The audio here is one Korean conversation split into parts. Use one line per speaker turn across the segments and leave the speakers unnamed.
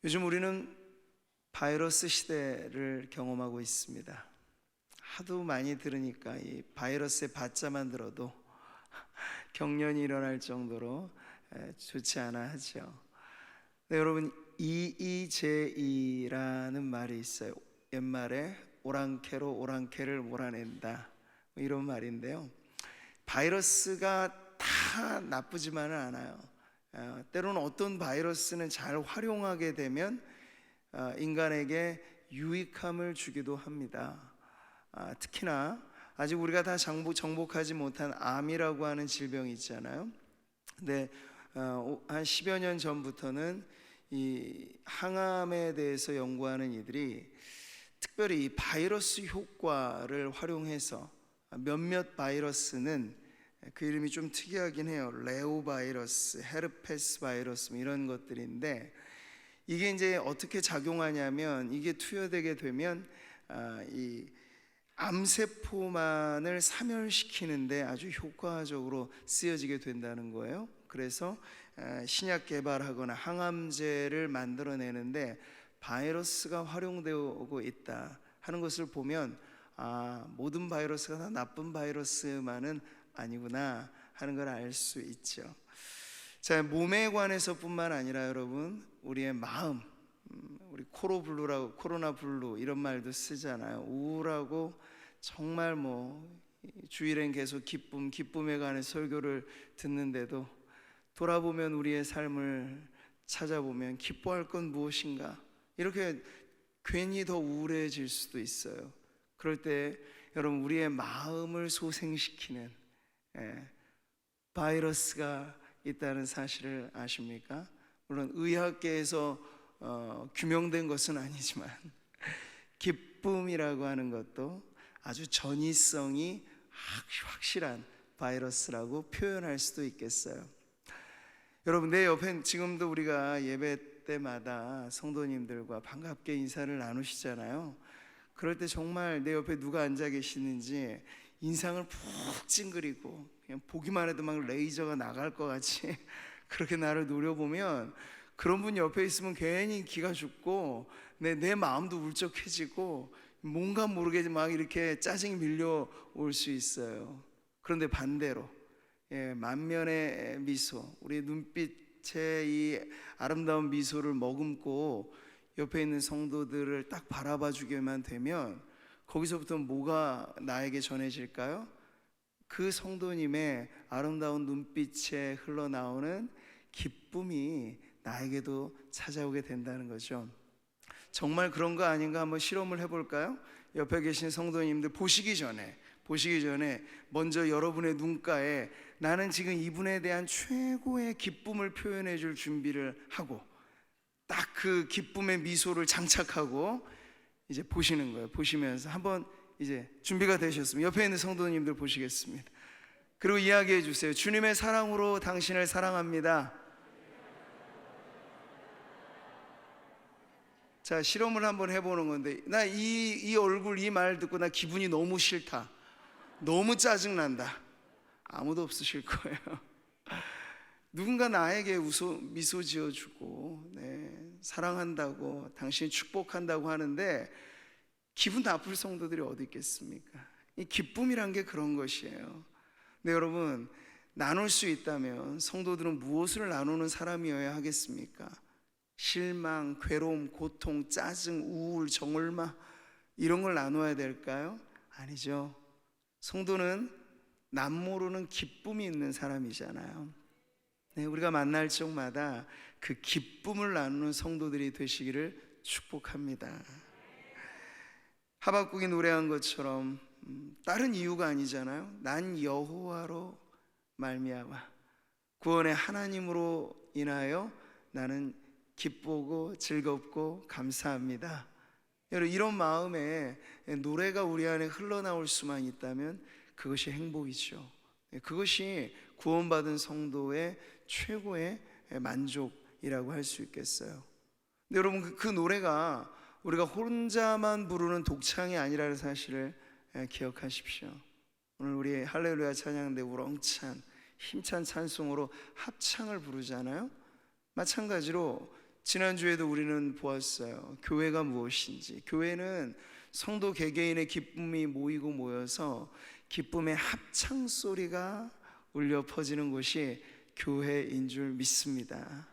요즘 우리는 바이러스 시대를 경험하고 있습니다. 하도 많이 들으니까 이 바이러스의 받자만 들어도 경련이 일어날 정도로 좋지 않아 하죠. 네, 여러분, 이의제이라는 말이 있어요. 옛말에 오랑캐로 오랑캐를 몰아낸다, 이런 말인데요. 바이러스가 다 나쁘지만은 않아요. 때로는 어떤 바이러스는 잘 활용하게 되면 인간에게 유익함을 주기도 합니다. 특히나 아직 우리가 다 정복하지 못한 암이라고 하는 질병이 있잖아요. 근데 한 10여 년 전부터는 이 항암에 대해서 연구하는 이들이 특별히 이 바이러스 효과를 활용해서 몇몇 바이러스는 그 이름이 좀 특이하긴 해요. 레오 바이러스, 헤르페스 바이러스 이런 것들인데, 이게 이제 어떻게 작용하냐면, 이게 투여되게 되면 이 암세포만을 사멸시키는데 아주 효과적으로 쓰여지게 된다는 거예요. 그래서 신약 개발하거나 항암제를 만들어내는데 바이러스가 활용되고 있다 하는 것을 보면, 모든 바이러스가 다 나쁜 바이러스만은 아니구나 하는 걸 알 수 있죠. 자, 몸에 관해서 뿐만 아니라 여러분, 우리의 마음, 우리 코로나 블루 이런 말도 쓰잖아요. 우울하고 정말 주일엔 계속 기쁨에 관한 설교를 듣는데도 돌아보면 우리의 삶을 찾아보면 기뻐할 건 무엇인가, 이렇게 괜히 더 우울해질 수도 있어요. 그럴 때 여러분, 우리의 마음을 소생시키는 바이러스가 있다는 사실을 아십니까? 물론 의학계에서 규명된 것은 아니지만 기쁨이라고 하는 것도 아주 전이성이 확실한 바이러스라고 표현할 수도 있겠어요. 여러분, 내 옆에 지금도 우리가 예배 때마다 성도님들과 반갑게 인사를 나누시잖아요. 그럴 때 정말 내 옆에 누가 앉아 계시는지 인상을 푹 찡그리고 그냥 보기만 해도 막 레이저가 나갈 것 같이 그렇게 나를 노려보면, 그런 분 옆에 있으면 괜히 기가 죽고 내 마음도 울적해지고 뭔가 모르게 막 이렇게 짜증이 밀려올 수 있어요. 그런데 반대로 만면의 미소, 우리 눈빛에 이 아름다운 미소를 머금고 옆에 있는 성도들을 딱 바라봐 주기만 되면, 거기서부터 뭐가 나에게 전해질까요? 그 성도님의 아름다운 눈빛에 흘러나오는 기쁨이 나에게도 찾아오게 된다는 거죠. 정말 그런 거 아닌가 한번 실험을 해볼까요? 옆에 계신 성도님들 보시기 전에 먼저 여러분의 눈가에 나는 지금 이분에 대한 최고의 기쁨을 표현해 줄 준비를 하고, 딱 그 기쁨의 미소를 장착하고 이제 보시는 거예요. 보시면서 한번 이제 준비가 되셨으면 옆에 있는 성도님들 보시겠습니다. 그리고 이야기해 주세요. 주님의 사랑으로 당신을 사랑합니다. 자, 실험을 한번 해보는 건데, 나 이 얼굴, 이 말 듣고 나 기분이 너무 싫다, 너무 짜증난다, 아무도 없으실 거예요. 누군가 나에게 미소 지어주고 사랑한다고, 당신이 축복한다고 하는데 기분 나쁠 성도들이 어디 있겠습니까? 이 기쁨이란 게 그런 것이에요. 네, 여러분, 나눌 수 있다면 성도들은 무엇을 나누는 사람이어야 하겠습니까? 실망, 괴로움, 고통, 짜증, 우울, 정얼마 이런 걸 나눠야 될까요? 아니죠. 성도는 남모르는 기쁨이 있는 사람이잖아요. 네, 우리가 만날 적마다 그 기쁨을 나누는 성도들이 되시기를 축복합니다. 하박국이 노래한 것처럼 다른 이유가 아니잖아요. 난 여호와로 말미암아, 구원의 하나님으로 인하여 나는 기쁘고 즐겁고 감사합니다. 여러분, 이런 마음에 노래가 우리 안에 흘러나올 수만 있다면 그것이 행복이죠. 그것이 구원받은 성도의 최고의 만족이라고 할 수 있겠어요. 근데 여러분, 그 노래가 우리가 혼자만 부르는 독창이 아니라는 사실을 기억하십시오. 오늘 우리 할렐루야 찬양대 우렁찬 힘찬 찬송으로 합창을 부르잖아요. 마찬가지로 지난주에도 우리는 보았어요. 교회가 무엇인지. 교회는 성도 개개인의 기쁨이 모이고 모여서 기쁨의 합창 소리가 울려 퍼지는 곳이 교회인 줄 믿습니다.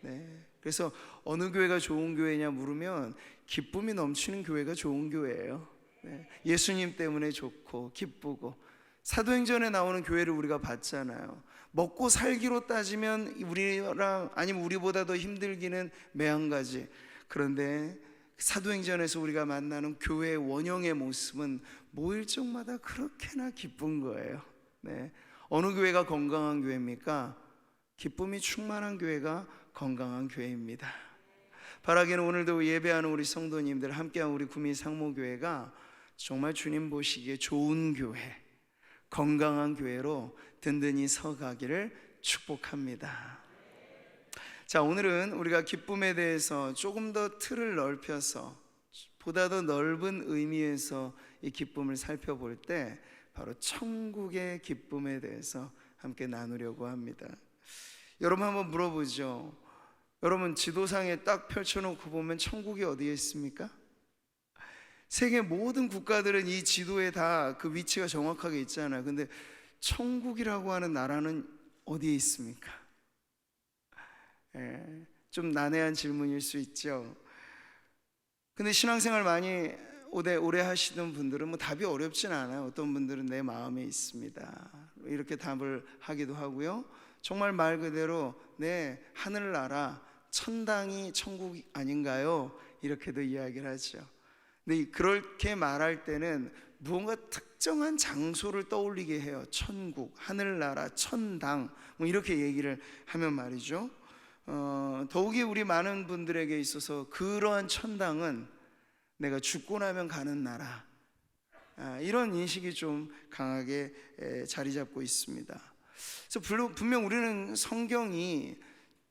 네. 그래서 어느 교회가 좋은 교회냐 물으면 기쁨이 넘치는 교회가 좋은 교회예요. 네. 예수님 때문에 좋고 기쁘고. 사도행전에 나오는 교회를 우리가 봤잖아요. 먹고 살기로 따지면 우리랑 아니면 우리보다 더 힘들기는 매한가지. 그런데 사도행전에서 우리가 만나는 교회의 원형의 모습은 모일적마다 그렇게나 기쁜 거예요. 네. 어느 교회가 건강한 교회입니까? 기쁨이 충만한 교회가 건강한 교회입니다. 바라기는 오늘도 예배하는 우리 성도님들, 함께한 우리 구미 상모교회가 정말 주님 보시기에 좋은 교회, 건강한 교회로 든든히 서가기를 축복합니다. 자, 오늘은 우리가 기쁨에 대해서 조금 더 틀을 넓혀서 보다 더 넓은 의미에서 이 기쁨을 살펴볼 때 바로 천국의 기쁨에 대해서 함께 나누려고 합니다. 여러분 한번 물어보죠. 여러분 지도상에 딱 펼쳐놓고 보면 천국이 어디에 있습니까? 세계 모든 국가들은 이 지도에 다 그 위치가 정확하게 있잖아요. 근데 천국이라고 하는 나라는 어디에 있습니까? 좀 난해한 질문일 수 있죠. 근데 신앙생활 많이 오래 하시는 분들은 뭐 답이 어렵진 않아요. 어떤 분들은 내 마음에 있습니다, 이렇게 답을 하기도 하고요. 정말 말 그대로 네, 하늘나라 천당이 천국 아닌가요? 이렇게도 이야기를 하죠. 근데 그렇게 말할 때는 무언가 특정한 장소를 떠올리게 해요. 천국, 하늘나라, 천당 뭐 이렇게 얘기를 하면 말이죠. 더욱이 우리 많은 분들에게 있어서 그러한 천당은 내가 죽고 나면 가는 나라, 이런 인식이 좀 강하게 자리 잡고 있습니다. 그래서 분명 우리는 성경이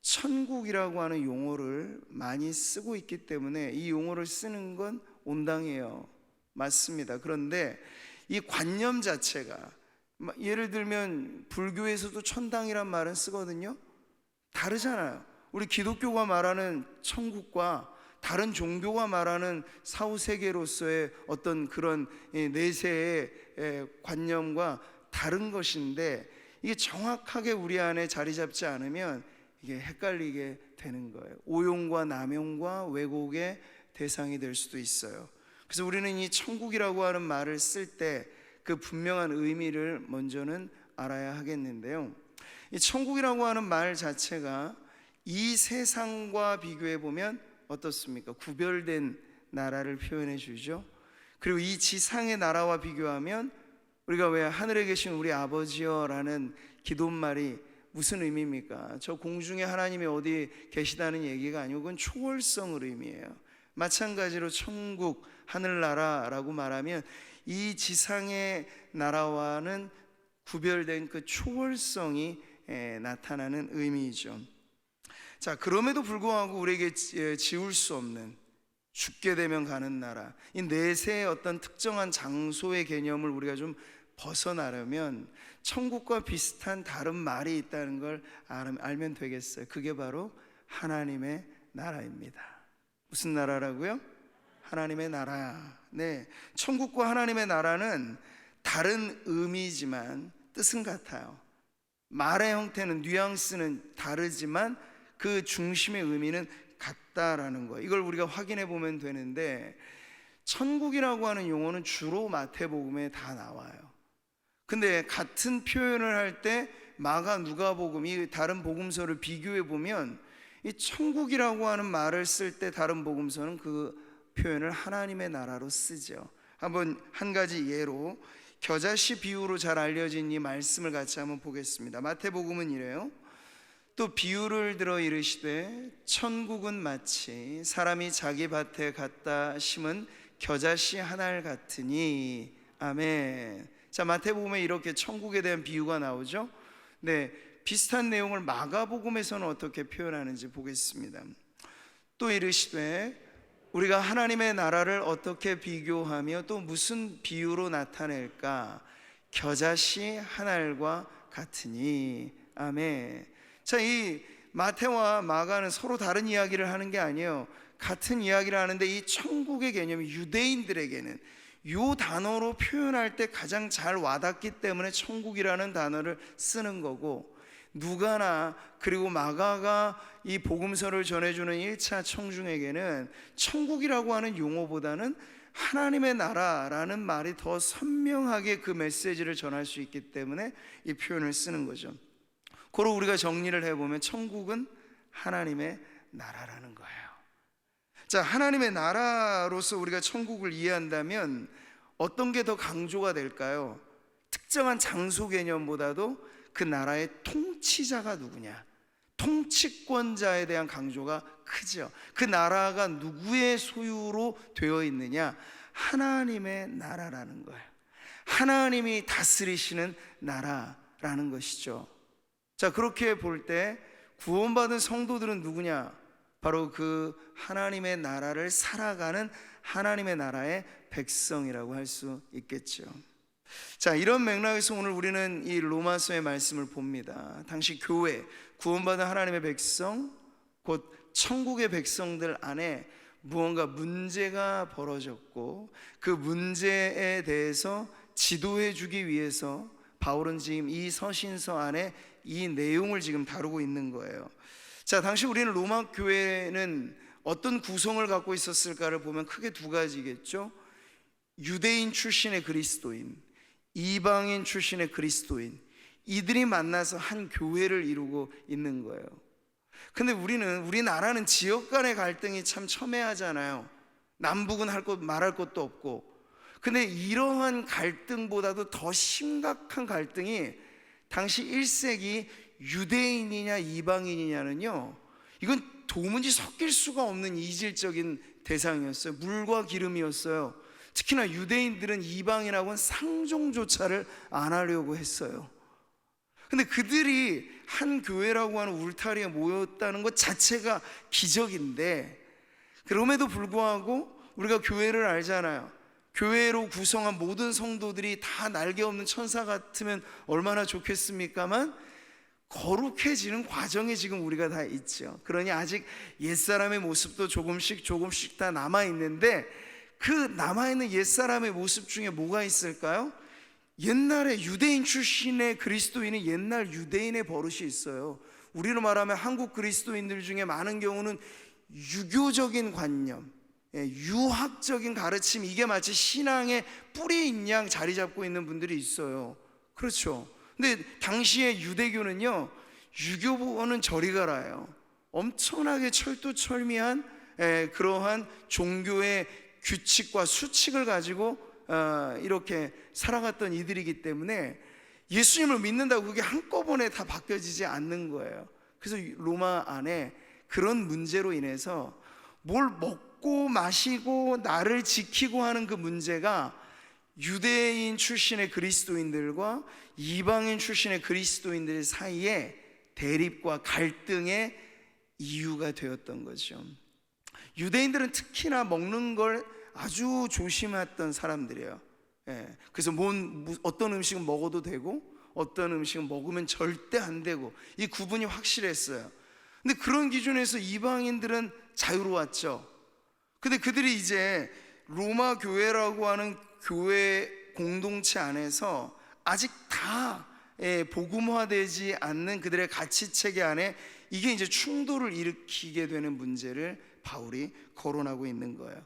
천국이라고 하는 용어를 많이 쓰고 있기 때문에 이 용어를 쓰는 건 온당해요. 맞습니다. 그런데 이 관념 자체가, 예를 들면 불교에서도 천당이란 말은 쓰거든요. 다르잖아요. 우리 기독교가 말하는 천국과 다른 종교가 말하는 사후세계로서의 어떤 그런 내세의 관념과 다른 것인데, 이게 정확하게 우리 안에 자리 잡지 않으면 이게 헷갈리게 되는 거예요. 오용과 남용과 왜곡의 대상이 될 수도 있어요. 그래서 우리는 이 천국이라고 하는 말을 쓸 때 그 분명한 의미를 먼저는 알아야 하겠는데요. 이 천국이라고 하는 말 자체가 이 세상과 비교해 보면 어떻습니까? 구별된 나라를 표현해 주죠. 그리고 이 지상의 나라와 비교하면 우리가 왜 하늘에 계신 우리 아버지여 라는 기도말이 무슨 의미입니까? 저 공중에 하나님이 어디 계시다는 얘기가 아니고 그건 초월성을 의미해요. 마찬가지로 천국, 하늘나라라고 말하면 이 지상의 나라와는 구별된 그 초월성이 나타나는 의미이죠. 자, 그럼에도 불구하고 우리에게 지울 수 없는, 죽게 되면 가는 나라, 이 내세의 어떤 특정한 장소의 개념을 우리가 좀 벗어나려면 천국과 비슷한 다른 말이 있다는 걸 알면 되겠어요. 그게 바로 하나님의 나라입니다. 무슨 나라라고요? 하나님의 나라. 네, 천국과 하나님의 나라는 다른 의미지만 뜻은 같아요. 말의 형태는, 뉘앙스는 다르지만 그 중심의 의미는 같다라는 거예요. 이걸 우리가 확인해 보면 되는데, 천국이라고 하는 용어는 주로 마태복음에 다 나와요. 근데 같은 표현을 할 때 마가, 누가복음, 이 다른 복음서를 비교해 보면 이 천국이라고 하는 말을 쓸 때 다른 복음서는 그 표현을 하나님의 나라로 쓰죠. 한번 한 가지 예로 겨자씨 비유로 잘 알려진 이 말씀을 같이 한번 보겠습니다. 마태복음은 이래요. 또 비유를 들어 이르시되 천국은 마치 사람이 자기 밭에 갖다 심은 겨자씨 한 알 같으니. 아멘. 자, 마태복음에 이렇게 천국에 대한 비유가 나오죠. 네, 비슷한 내용을 마가복음에서는 어떻게 표현하는지 보겠습니다. 또 이르시되, 우리가 하나님의 나라를 어떻게 비교하며 또 무슨 비유로 나타낼까? 겨자씨 한 알과 같으니. 아멘. 자, 이 마태와 마가는 서로 다른 이야기를 하는 게 아니에요. 같은 이야기를 하는데 이 천국의 개념이 유대인들에게는 이 단어로 표현할 때 가장 잘 와닿기 때문에 천국이라는 단어를 쓰는 거고, 누가나 그리고 마가가 이 복음서를 전해주는 1차 청중에게는 천국이라고 하는 용어보다는 하나님의 나라라는 말이 더 선명하게 그 메시지를 전할 수 있기 때문에 이 표현을 쓰는 거죠. 그로 우리가 정리를 해보면 천국은 하나님의 나라라는 거예요. 자, 하나님의 나라로서 우리가 천국을 이해한다면 어떤 게 더 강조가 될까요? 특정한 장소 개념보다도 그 나라의 통치자가 누구냐, 통치권자에 대한 강조가 크죠. 그 나라가 누구의 소유로 되어 있느냐, 하나님의 나라라는 거예요. 하나님이 다스리시는 나라라는 것이죠. 자, 그렇게 볼 때 구원받은 성도들은 누구냐? 바로 그 하나님의 나라를 살아가는 하나님의 나라의 백성이라고 할 수 있겠죠. 자, 이런 맥락에서 오늘 우리는 이 로마서의 말씀을 봅니다. 당시 교회, 구원받은 하나님의 백성, 곧 천국의 백성들 안에 무언가 문제가 벌어졌고, 그 문제에 대해서 지도해 주기 위해서 바울은 지금 이 서신서 안에 이 내용을 지금 다루고 있는 거예요. 자, 당시 우리는 로마 교회는 어떤 구성을 갖고 있었을까를 보면 크게 두 가지겠죠. 유대인 출신의 그리스도인, 이방인 출신의 그리스도인, 이들이 만나서 한 교회를 이루고 있는 거예요. 근데 우리나라는 지역 간의 갈등이 참 첨예하잖아요. 남북은 말할 것도 없고. 근데 이러한 갈등보다도 더 심각한 갈등이 당시 1세기 유대인이냐 이방인이냐는요, 이건 도무지 섞일 수가 없는 이질적인 대상이었어요. 물과 기름이었어요. 특히나 유대인들은 이방인하고는 상종조차를 안 하려고 했어요. 근데 그들이 한 교회라고 하는 울타리에 모였다는 것 자체가 기적인데, 그럼에도 불구하고 우리가 교회를 알잖아요. 교회로 구성한 모든 성도들이 다 날개 없는 천사 같으면 얼마나 좋겠습니까만, 거룩해지는 과정에 지금 우리가 다 있죠. 그러니 아직 옛사람의 모습도 조금씩 다 남아있는데, 그 남아있는 옛사람의 모습 중에 뭐가 있을까요? 옛날에 유대인 출신의 그리스도인은 옛날 유대인의 버릇이 있어요. 우리로 말하면 한국 그리스도인들 중에 많은 경우는 유교적인 관념, 유학적인 가르침, 이게 마치 신앙의 뿌리인 양 자리 잡고 있는 분들이 있어요. 그렇죠. 근데 당시의 유대교는요, 유교는 저리 가라예요. 엄청나게 철두철미한 그러한 종교의 규칙과 수칙을 가지고 이렇게 살아갔던 이들이기 때문에 예수님을 믿는다고 그게 한꺼번에 다 바뀌어지지 않는 거예요. 그래서 로마 안에 그런 문제로 인해서 뭘 먹고 마시고 나를 지키고 하는 그 문제가 유대인 출신의 그리스도인들과 이방인 출신의 그리스도인들 사이에 대립과 갈등의 이유가 되었던 거죠. 유대인들은 특히나 먹는 걸 아주 조심했던 사람들이에요. 그래서 어떤 음식은 먹어도 되고 어떤 음식은 먹으면 절대 안 되고, 이 구분이 확실했어요. 근데 그런 기준에서 이방인들은 자유로웠죠. 근데 그들이 이제 로마 교회라고 하는 교회 공동체 안에서 아직 다 복음화되지 않는 그들의 가치체계 안에 이게 이제 충돌을 일으키게 되는 문제를 바울이 거론하고 있는 거예요.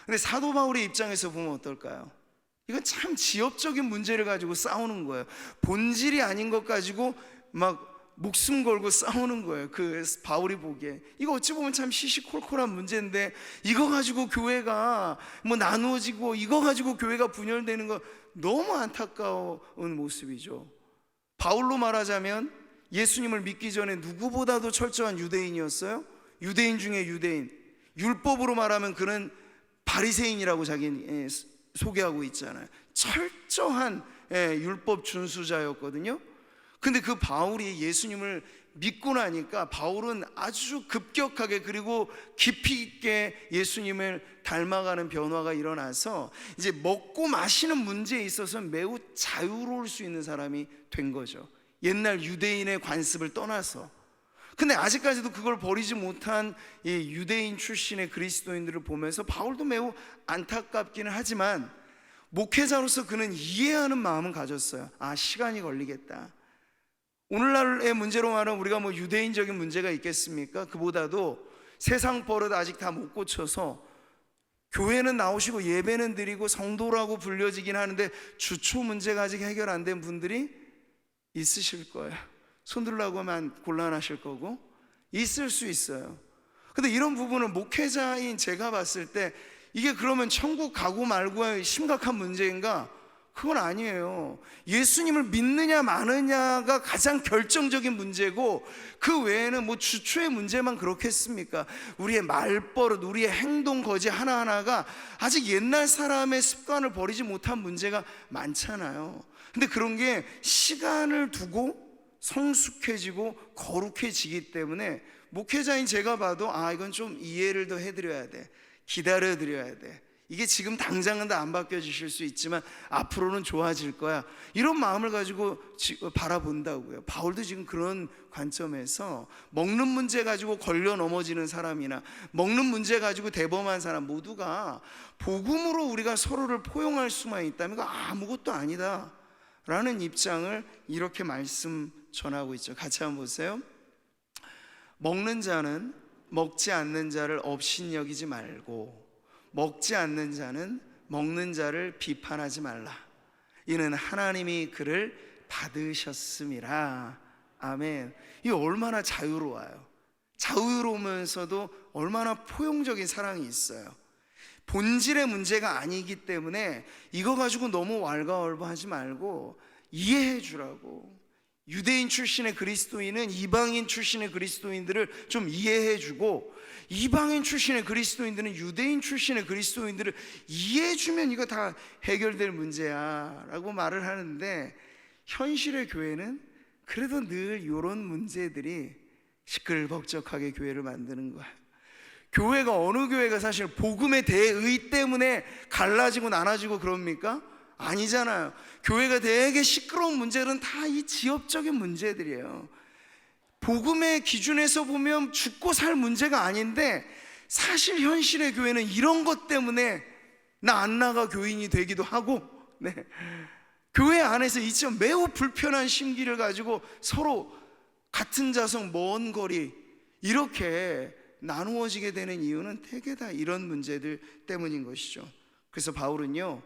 근데 사도 바울의 입장에서 보면 어떨까요? 이건 참 지엽적인 문제를 가지고 싸우는 거예요. 본질이 아닌 것 가지고 막 목숨 걸고 싸우는 거예요. 그 바울이 보기에 이거 어찌 보면 참 시시콜콜한 문제인데, 이거 가지고 교회가 뭐 나누어지고 이거 가지고 교회가 분열되는 거 너무 안타까운 모습이죠. 바울로 말하자면 예수님을 믿기 전에 누구보다도 철저한 유대인이었어요. 유대인 중에 유대인, 율법으로 말하면 그는 바리새인이라고 자기는 소개하고 있잖아요. 철저한 율법 준수자였거든요. 근데 그 바울이 예수님을 믿고 나니까 바울은 아주 급격하게 그리고 깊이 있게 예수님을 닮아가는 변화가 일어나서 이제 먹고 마시는 문제에 있어서 매우 자유로울 수 있는 사람이 된 거죠. 옛날 유대인의 관습을 떠나서. 근데 아직까지도 그걸 버리지 못한 이 유대인 출신의 그리스도인들을 보면서 바울도 매우 안타깝기는 하지만 목회자로서 그는 이해하는 마음은 가졌어요. 아, 시간이 걸리겠다. 오늘날의 문제로 말하면 우리가 뭐 유대인적인 문제가 있겠습니까? 그보다도 세상 버릇 아직 다 못 고쳐서 교회는 나오시고 예배는 드리고 성도라고 불려지긴 하는데 주초 문제가 아직 해결 안 된 분들이 있으실 거예요. 손 들라고 하면 곤란하실 거고 있을 수 있어요. 근데 이런 부분은 목회자인 제가 봤을 때 이게 그러면 천국 가고 말고의 심각한 문제인가? 그건 아니에요. 예수님을 믿느냐 마느냐가 가장 결정적인 문제고 그 외에는 뭐 주초의 문제만 그렇겠습니까? 우리의 말버릇, 우리의 행동 거지 하나하나가 아직 옛날 사람의 습관을 버리지 못한 문제가 많잖아요. 근데 그런 게 시간을 두고 성숙해지고 거룩해지기 때문에 목회자인 제가 봐도 아, 이건 좀 이해를 더 해드려야 돼, 기다려드려야 돼. 이게 지금 당장은 다 안 바뀌어지실 수 있지만 앞으로는 좋아질 거야, 이런 마음을 가지고 바라본다고요. 바울도 지금 그런 관점에서 먹는 문제 가지고 걸려 넘어지는 사람이나 먹는 문제 가지고 대범한 사람 모두가 복음으로 우리가 서로를 포용할 수만 있다면 이거 아무것도 아니다 라는 입장을 이렇게 말씀 전하고 있죠. 같이 한번 보세요. 먹는 자는 먹지 않는 자를 업신여기지 말고 먹지 않는 자는 먹는 자를 비판하지 말라. 이는 하나님이 그를 받으셨음이라. 아멘. 이 얼마나 자유로워요. 자유로우면서도 얼마나 포용적인 사랑이 있어요. 본질의 문제가 아니기 때문에 이거 가지고 너무 왈가왈부하지 말고 이해해 주라고. 유대인 출신의 그리스도인은 이방인 출신의 그리스도인들을 좀 이해해 주고 이방인 출신의 그리스도인들은 유대인 출신의 그리스도인들을 이해해 주면 이거 다 해결될 문제야 라고 말을 하는데, 현실의 교회는 그래도 늘 이런 문제들이 시끌벅적하게 교회를 만드는 거야. 교회가, 어느 교회가 사실 복음의 대의 때문에 갈라지고 나눠지고 그럽니까? 아니잖아요. 교회가 되게 시끄러운 문제들은 다 이 지역적인 문제들이에요. 복음의 기준에서 보면 죽고 살 문제가 아닌데 사실 현실의 교회는 이런 것 때문에 나 안 나가 교인이 되기도 하고, 네, 교회 안에서 이처럼 매우 불편한 심기를 가지고 서로 같은 자성 먼 거리 이렇게 나누어지게 되는 이유는 대개 다 이런 문제들 때문인 것이죠. 그래서 바울은요,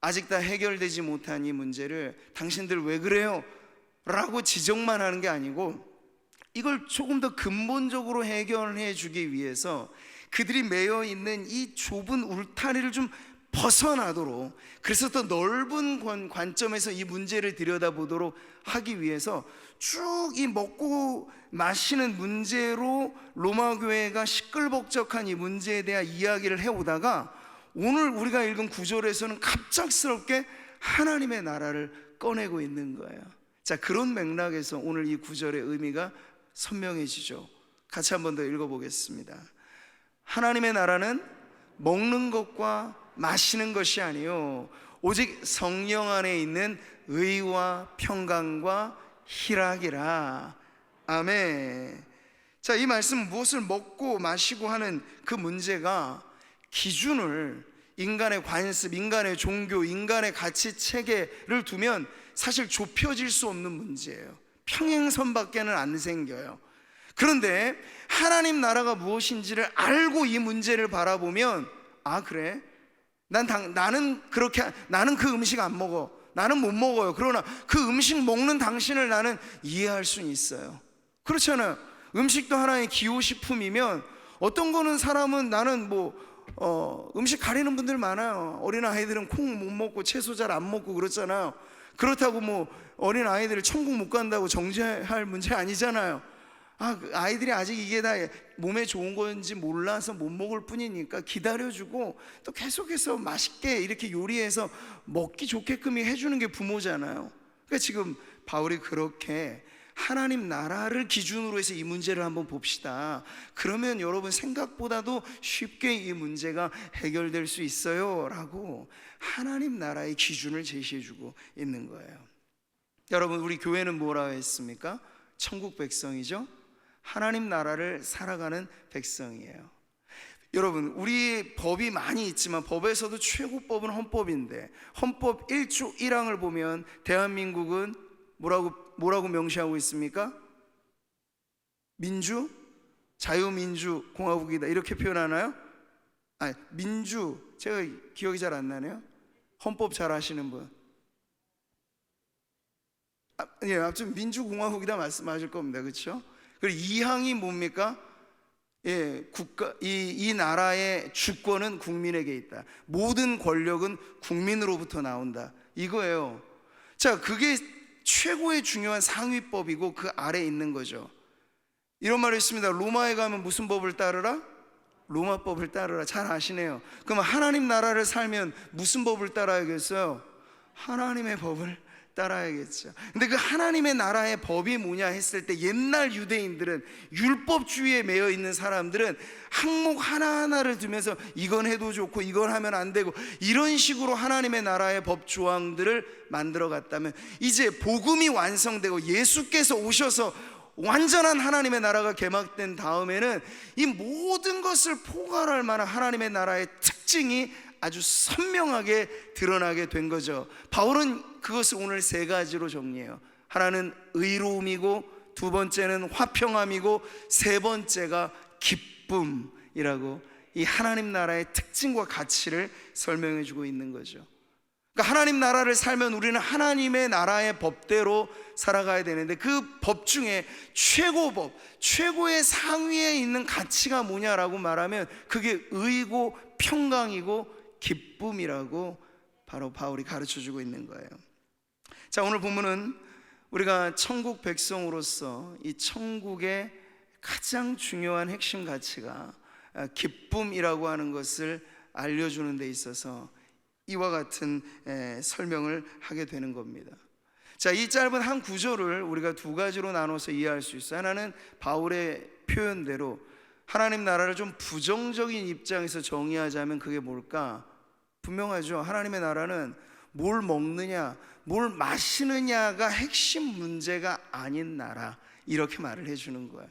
아직 다 해결되지 못한 이 문제를 당신들 왜 그래요? 라고 지적만 하는 게 아니고 이걸 조금 더 근본적으로 해결해 주기 위해서 그들이 매여 있는 이 좁은 울타리를 좀 벗어나도록, 그래서 더 넓은 관점에서 이 문제를 들여다보도록 하기 위해서 쭉 이 먹고 마시는 문제로 로마 교회가 시끌벅적한 이 문제에 대한 이야기를 해오다가 오늘 우리가 읽은 구절에서는 갑작스럽게 하나님의 나라를 꺼내고 있는 거예요. 자, 그런 맥락에서 오늘 이 구절의 의미가 선명해지죠. 같이 한 번 더 읽어보겠습니다. 하나님의 나라는 먹는 것과 마시는 것이 아니요 오직 성령 안에 있는 의와 평강과 희락이라. 아멘. 자, 이 말씀은 무엇을 먹고 마시고 하는 그 문제가 기준을 인간의 관습, 인간의 종교, 인간의 가치 체계를 두면 사실 좁혀질 수 없는 문제예요. 평행선밖에는 안 생겨요. 그런데 하나님 나라가 무엇인지를 알고 이 문제를 바라보면, 아, 그래? 나는 그 음식 안 먹어. 나는 못 먹어요. 그러나 그 음식 먹는 당신을 나는 이해할 수는 있어요. 그렇잖아요. 음식도 하나의 기호식품이면 어떤 거는 사람은 나는 음식 가리는 분들 많아요. 어린 아이들은 콩 못 먹고 채소 잘 안 먹고 그렇잖아요. 그렇다고 어린 아이들을 천국 못 간다고 정죄할 문제 아니잖아요. 아이들이 아직 이게 다 몸에 좋은 건지 몰라서 못 먹을 뿐이니까 기다려주고 또 계속해서 맛있게 이렇게 요리해서 먹기 좋게끔 해주는 게 부모잖아요. 그러니까 지금 바울이 그렇게 하나님 나라를 기준으로 해서 이 문제를 한번 봅시다. 그러면 여러분 생각보다도 쉽게 이 문제가 해결될 수 있어요 라고 하나님 나라의 기준을 제시해주고 있는 거예요. 여러분, 우리 교회는 뭐라고 했습니까? 천국 백성이죠. 하나님 나라를 살아가는 백성이에요. 여러분, 우리 법이 많이 있지만 법에서도 최고법은 헌법인데, 헌법 1조 1항을 보면 대한민국은 뭐라고 명시하고 있습니까? 민주, 자유민주 공화국이다 이렇게 표현하나요? 아니, 민주, 제가 기억이 잘 안 나네요. 헌법 잘 아시는 분. 예, 아무튼 민주공화국이다 말씀하실 겁니다. 그렇죠? 그리고 2항이 뭡니까? 예, 이 나라의 주권은 국민에게 있다. 모든 권력은 국민으로부터 나온다. 이거예요. 자, 그게 최고의 중요한 상위법이고 그 아래에 있는 거죠. 이런 말이 있습니다. 로마에 가면 무슨 법을 따르라? 로마법을 따르라. 잘 아시네요. 그럼 하나님 나라를 살면 무슨 법을 따라야겠어요? 하나님의 법을 따라야겠죠. 근데 그 하나님의 나라의 법이 뭐냐 했을 때, 옛날 유대인들은, 율법주의에 매여 있는 사람들은 항목 하나하나를 두면서 이건 해도 좋고 이건 하면 안 되고 이런 식으로 하나님의 나라의 법 조항들을 만들어 갔다면, 이제 복음이 완성되고 예수께서 오셔서 완전한 하나님의 나라가 개막된 다음에는 이 모든 것을 포괄할 만한 하나님의 나라의 특징이 아주 선명하게 드러나게 된 거죠. 바울은 그것을 오늘 세 가지로 정리해요. 하나는 의로움이고, 두 번째는 화평함이고, 세 번째가 기쁨이라고 이 하나님 나라의 특징과 가치를 설명해 주고 있는 거죠. 그러니까 하나님 나라를 살면 우리는 하나님의 나라의 법대로 살아가야 되는데, 그 법 중에 최고법, 최고의 상위에 있는 가치가 뭐냐라고 말하면 그게 의고 평강이고 기쁨이라고 바로 바울이 가르쳐주고 있는 거예요. 자, 오늘 본문은 우리가 천국 백성으로서 이 천국의 가장 중요한 핵심 가치가 기쁨이라고 하는 것을 알려주는 데 있어서 이와 같은 설명을 하게 되는 겁니다. 자, 이 짧은 한 구절을 우리가 두 가지로 나눠서 이해할 수 있어요. 하나는 바울의 표현대로 하나님 나라를 좀 부정적인 입장에서 정의하자면 그게 뭘까? 분명하죠. 하나님의 나라는 뭘 먹느냐, 뭘 마시느냐가 핵심 문제가 아닌 나라, 이렇게 말을 해주는 거예요.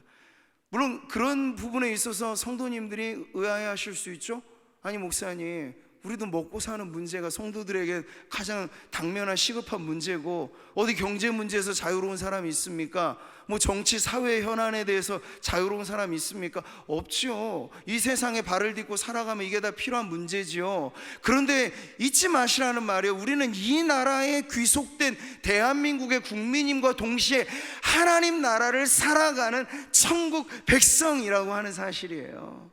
물론 그런 부분에 있어서 성도님들이 의아해하실 수 있죠. 아니 목사님, 우리도 먹고 사는 문제가 성도들에게 가장 당면한 시급한 문제고, 어디 경제 문제에서 자유로운 사람이 있습니까? 뭐 정치 사회 현안에 대해서 자유로운 사람이 있습니까? 없지요. 이 세상에 발을 딛고 살아가면 이게 다 필요한 문제지요. 그런데 잊지 마시라는 말이에요. 우리는 이 나라에 귀속된 대한민국의 국민임과 동시에 하나님 나라를 살아가는 천국 백성이라고 하는 사실이에요.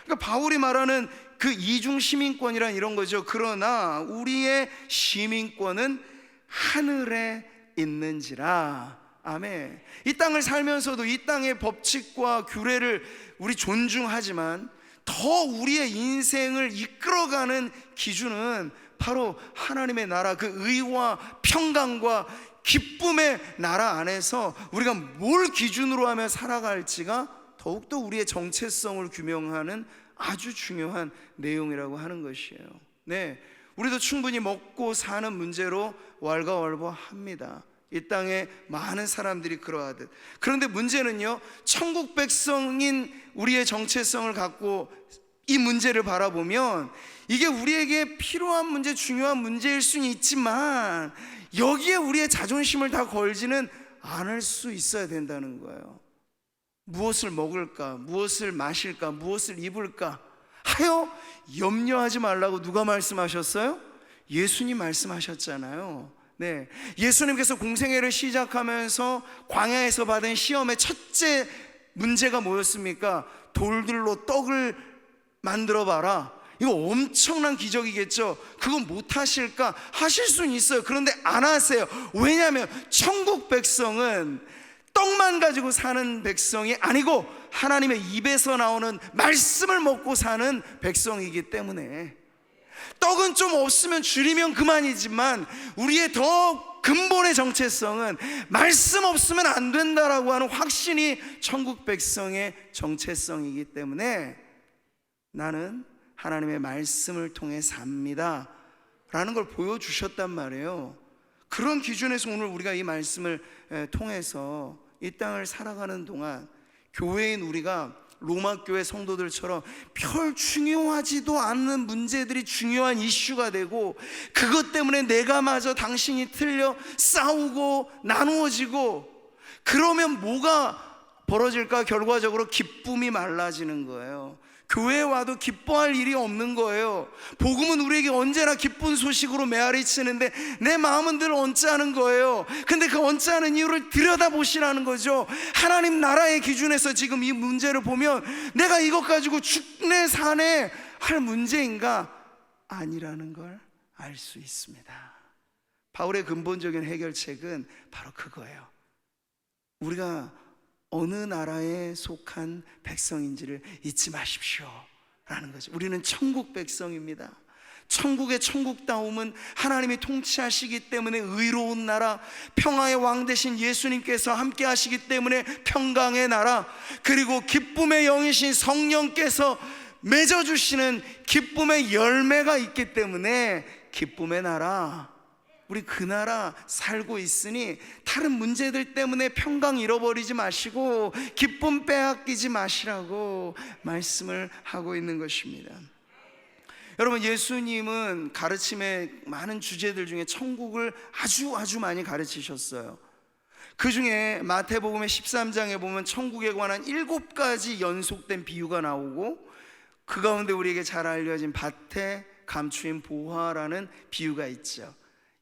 그러니까 바울이 말하는 그 이중 시민권이란 이런 거죠. 그러나 우리의 시민권은 하늘에 있는지라. 아멘. 이 땅을 살면서도 이 땅의 법칙과 규례를 우리 존중하지만, 더 우리의 인생을 이끌어가는 기준은 바로 하나님의 나라, 그 의와 평강과 기쁨의 나라 안에서 우리가 뭘 기준으로 하며 살아갈지가 더욱더 우리의 정체성을 규명하는 아주 중요한 내용이라고 하는 것이에요. 네, 우리도 충분히 먹고 사는 문제로 왈가왈부합니다. 이 땅에 많은 사람들이 그러하듯. 그런데 문제는요, 천국 백성인 우리의 정체성을 갖고 이 문제를 바라보면 이게 우리에게 필요한 문제, 중요한 문제일 수는 있지만 여기에 우리의 자존심을 다 걸지는 않을 수 있어야 된다는 거예요. 무엇을 먹을까, 무엇을 마실까, 무엇을 입을까 하여 염려하지 말라고 누가 말씀하셨어요? 예수님 말씀하셨잖아요. 네, 예수님께서 공생애를 시작하면서 광야에서 받은 시험의 첫째 문제가 뭐였습니까? 돌들로 떡을 만들어 봐라. 이거 엄청난 기적이겠죠. 그건 못 하실까? 하실 수는 있어요. 그런데 안 하세요. 왜냐하면 천국 백성은 떡만 가지고 사는 백성이 아니고 하나님의 입에서 나오는 말씀을 먹고 사는 백성이기 때문에, 떡은 좀 없으면 줄이면 그만이지만 우리의 더 근본의 정체성은 말씀 없으면 안 된다라고 하는 확신이 천국 백성의 정체성이기 때문에 나는 하나님의 말씀을 통해 삽니다 라는 걸 보여주셨단 말이에요. 그런 기준에서 오늘 우리가 이 말씀을 통해서 이 땅을 살아가는 동안 교회인 우리가 로마 교회 성도들처럼 별 중요하지도 않는 문제들이 중요한 이슈가 되고, 그것 때문에 내가 마저 당신이 틀려 싸우고 나누어지고, 그러면 뭐가 벌어질까? 결과적으로 기쁨이 말라지는 거예요. 교회에 와도 기뻐할 일이 없는 거예요. 복음은 우리에게 언제나 기쁜 소식으로 메아리치는데 내 마음은 늘 언짢은 거예요. 근데 그 언짢은 이유를 들여다보시라는 거죠. 하나님 나라의 기준에서 지금 이 문제를 보면 내가 이것 가지고 죽네 사네 할 문제인가? 아니라는 걸 알 수 있습니다. 바울의 근본적인 해결책은 바로 그거예요. 우리가 어느 나라에 속한 백성인지를 잊지 마십시오 라는 거죠. 우리는 천국 백성입니다. 천국의 천국다움은 하나님이 통치하시기 때문에 의로운 나라, 평화의 왕 되신 예수님께서 함께 하시기 때문에 평강의 나라, 그리고 기쁨의 영이신 성령께서 맺어주시는 기쁨의 열매가 있기 때문에 기쁨의 나라, 우리 그 나라 살고 있으니 다른 문제들 때문에 평강 잃어버리지 마시고 기쁨 빼앗기지 마시라고 말씀을 하고 있는 것입니다. 여러분, 예수님은 가르침의 많은 주제들 중에 천국을 아주 많이 가르치셨어요. 그 중에 마태복음의 13장에 보면 천국에 관한 7가지 연속된 비유가 나오고, 그 가운데 우리에게 잘 알려진 밭에 감추인 보화라는 비유가 있죠.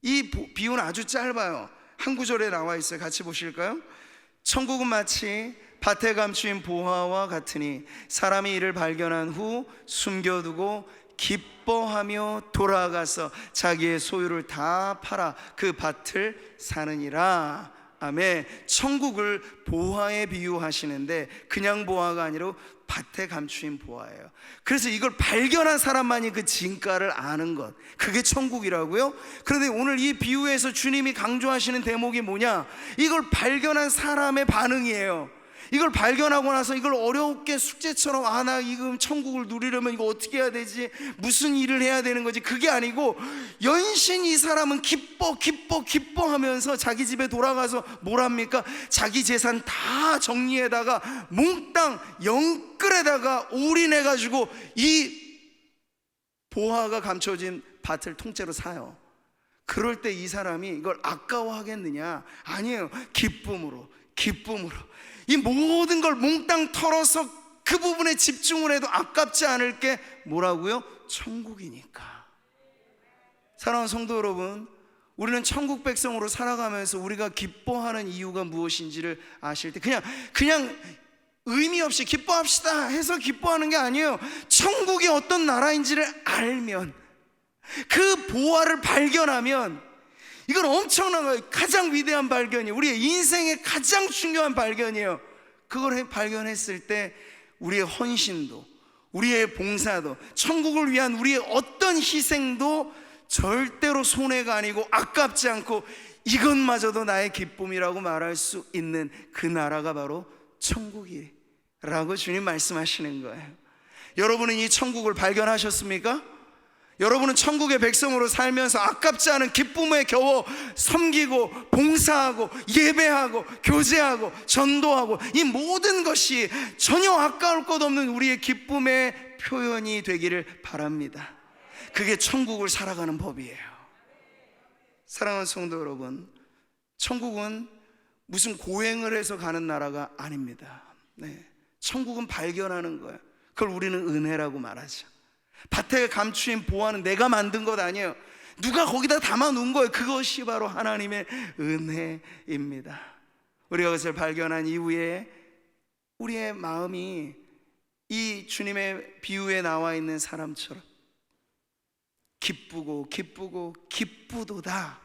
이 비유는 아주 짧아요. 한 구절에 나와 있어요. 같이 보실까요? 천국은 마치 밭에 감추인 보화와 같으니 사람이 이를 발견한 후 숨겨두고 기뻐하며 돌아가서 자기의 소유를 다 팔아 그 밭을 사느니라. 아멘. 천국을 보화에 비유하시는데 그냥 보화가 아니라 밭에 감추인 보화예요. 그래서 이걸 발견한 사람만이 그 진가를 아는 것, 그게 천국이라고요. 그런데 오늘 이 비유에서 주님이 강조하시는 대목이 뭐냐? 이걸 발견한 사람의 반응이에요. 이걸 발견하고 나서 이걸 어렵게 숙제처럼, 나 이거 천국을 누리려면 이거 어떻게 해야 되지? 무슨 일을 해야 되는 거지? 그게 아니고 연신 이 사람은 기뻐하면서 자기 집에 돌아가서 뭘 합니까? 자기 재산 다 정리에다가 몽땅 영끌에다가 올인해가지고 이 보화가 감춰진 밭을 통째로 사요. 그럴 때 이 사람이 이걸 아까워하겠느냐? 아니에요. 기쁨으로 이 모든 걸 몽땅 털어서 그 부분에 집중을 해도 아깝지 않을 게 뭐라고요? 천국이니까. 사랑하는 성도 여러분, 우리는 천국 백성으로 살아가면서 우리가 기뻐하는 이유가 무엇인지를 아실 때 그냥 의미 없이 기뻐합시다 해서 기뻐하는 게 아니에요. 천국이 어떤 나라인지를 알면, 그 보화를 발견하면, 이건 엄청난 거예요. 가장 위대한 발견이에요. 우리의 인생의 가장 중요한 발견이에요. 그걸 발견했을 때 우리의 헌신도, 우리의 봉사도, 천국을 위한 우리의 어떤 희생도 절대로 손해가 아니고 아깝지 않고 이것마저도 나의 기쁨이라고 말할 수 있는 그 나라가 바로 천국이라고 주님 말씀하시는 거예요. 여러분은 이 천국을 발견하셨습니까? 여러분은 천국의 백성으로 살면서 아깝지 않은 기쁨에 겨워 섬기고 봉사하고 예배하고 교제하고 전도하고 이 모든 것이 전혀 아까울 것 없는 우리의 기쁨의 표현이 되기를 바랍니다. 그게 천국을 살아가는 법이에요. 사랑하는 성도 여러분, 천국은 무슨 고행을 해서 가는 나라가 아닙니다. 천국은 발견하는 거예요. 그걸 우리는 은혜라고 말하죠. 밭에 감추인 보화는 내가 만든 것 아니에요. 누가 거기다 담아 놓은 거예요. 그것이 바로 하나님의 은혜입니다. 우리가 그것을 발견한 이후에 우리의 마음이 이 주님의 비유에 나와 있는 사람처럼 기쁘도다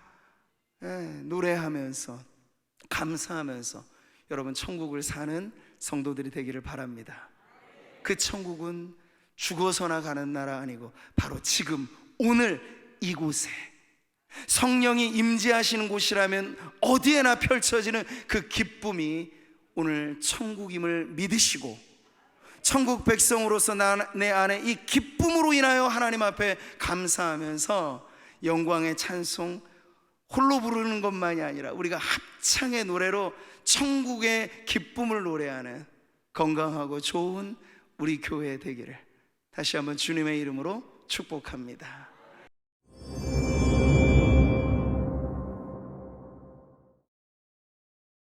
노래하면서 감사하면서 여러분 천국을 사는 성도들이 되기를 바랍니다. 그 천국은 죽어서나 가는 나라 아니고 바로 지금 오늘 이곳에 성령이 임재하시는 곳이라면 어디에나 펼쳐지는 그 기쁨이 오늘 천국임을 믿으시고, 천국 백성으로서 내 안에 이 기쁨으로 인하여 하나님 앞에 감사하면서 영광의 찬송 홀로 부르는 것만이 아니라 우리가 합창의 노래로 천국의 기쁨을 노래하는 건강하고 좋은 우리 교회 되기를 다시 한번 주님의 이름으로 축복합니다.